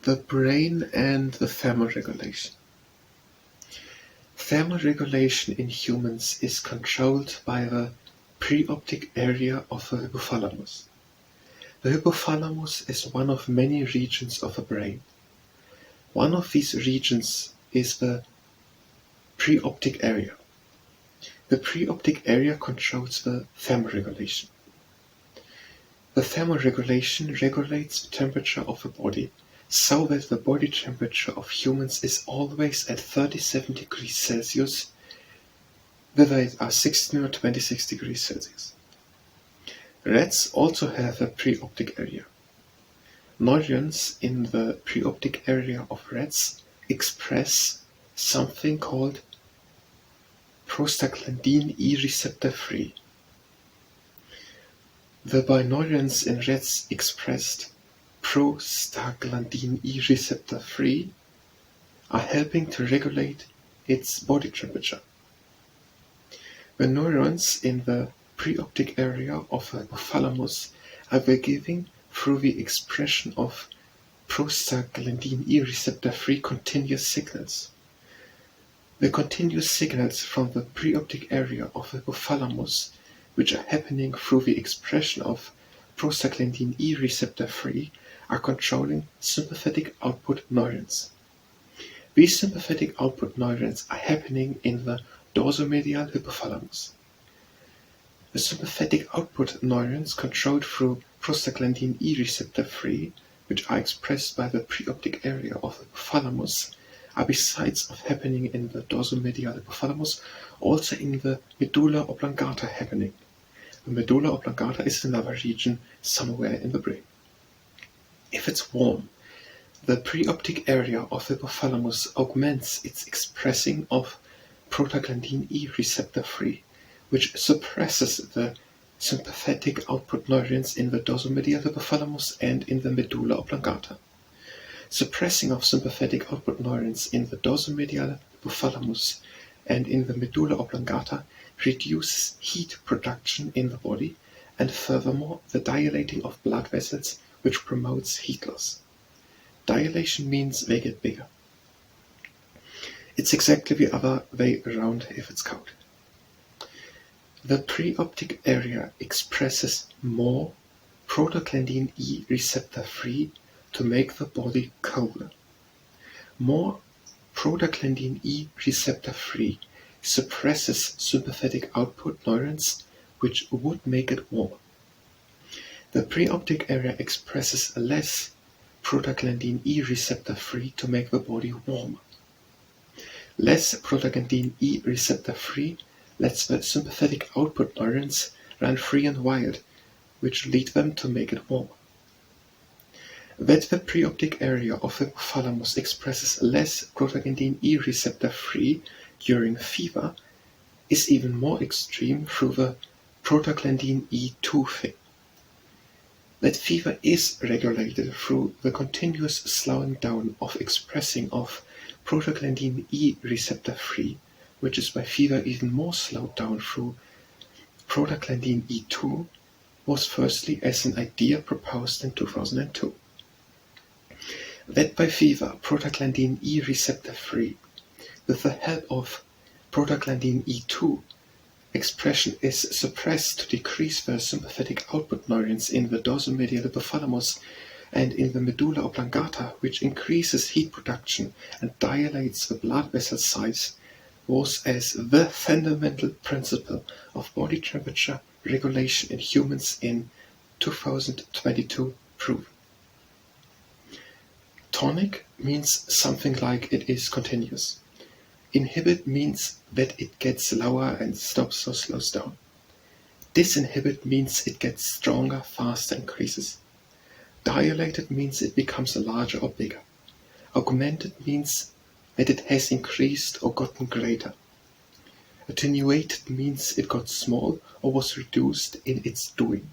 The brain and the thermoregulation. Thermoregulation in humans is controlled by the preoptic area of the hypothalamus. The hypothalamus is one of many regions of the brain. One of these regions is the preoptic area. The preoptic area controls the thermoregulation. The thermoregulation regulates the temperature of the body so that the body temperature of humans is always at 37 degrees Celsius, whether it are 16 or 26 degrees Celsius. Rats also have a preoptic area. Neurons in the preoptic area of rats express something called Prostaglandin E Receptor 3. The neurons in rats expressed Prostaglandin E Receptor 3 are helping to regulate its body temperature. The neurons in the preoptic area of the hypothalamus are giving through the expression of Prostaglandin E Receptor 3 continuous signals. The continuous signals from the preoptic area of the hypothalamus, which are happening through the expression of Prostaglandin E Receptor 3, are controlling sympathetic output neurons. These sympathetic output neurons are happening in the dorsomedial hypothalamus. The sympathetic output neurons controlled through Prostaglandin E Receptor 3, which are expressed by the preoptic area of the hypothalamus, are besides of happening in the dorsomedial hypothalamus, also in the medulla oblongata happening. The medulla oblongata is another region somewhere in the brain. If it's warm, the preoptic area of the hypothalamus augments its expressing of Prostaglandin E Receptor 3, which suppresses the sympathetic output neurons in the dorsomedial hypothalamus and in the medulla oblongata. Suppressing of sympathetic output neurons in the dorsomedial hypothalamus and in the medulla oblongata reduces heat production in the body and furthermore the dilating of blood vessels, which promotes heat loss. Dilation means they get bigger. It's exactly the other way around if it's cold. The preoptic area expresses more Prostaglandin E Receptor 3 to make the body colder. More Prostaglandin E Receptor 3 suppresses sympathetic output neurons, which would make it warmer. The preoptic area expresses less Prostaglandin E Receptor 3 to make the body warmer. Less Prostaglandin E Receptor 3 lets the sympathetic output neurons run free and wild, which lead them to make it warmer. That the preoptic area of the hypothalamus expresses less Prostaglandin E Receptor 3 during fever is even more extreme through the Prostaglandin E2 thing. That fever is regulated through the continuous slowing down of expressing of Prostaglandin E Receptor 3, which is by fever even more slowed down through Prostaglandin E2, was firstly as an idea proposed in 2002. That by fever Prostaglandin E Receptor 3, with the help of Prostaglandin E2, expression is suppressed to decrease the sympathetic output neurons in the dorsomedial hypothalamus and in the medulla oblongata, which increases heat production and dilates the blood vessel size, was as the fundamental principle of body temperature regulation in humans in 2022 proven. Tonic means something like it is continuous. Inhibit means that it gets lower and stops or slows down. Disinhibit means it gets stronger, faster, increases. Dilated means it becomes larger or bigger. Augmented means that it has increased or gotten greater. Attenuated means it got small or was reduced in its doing.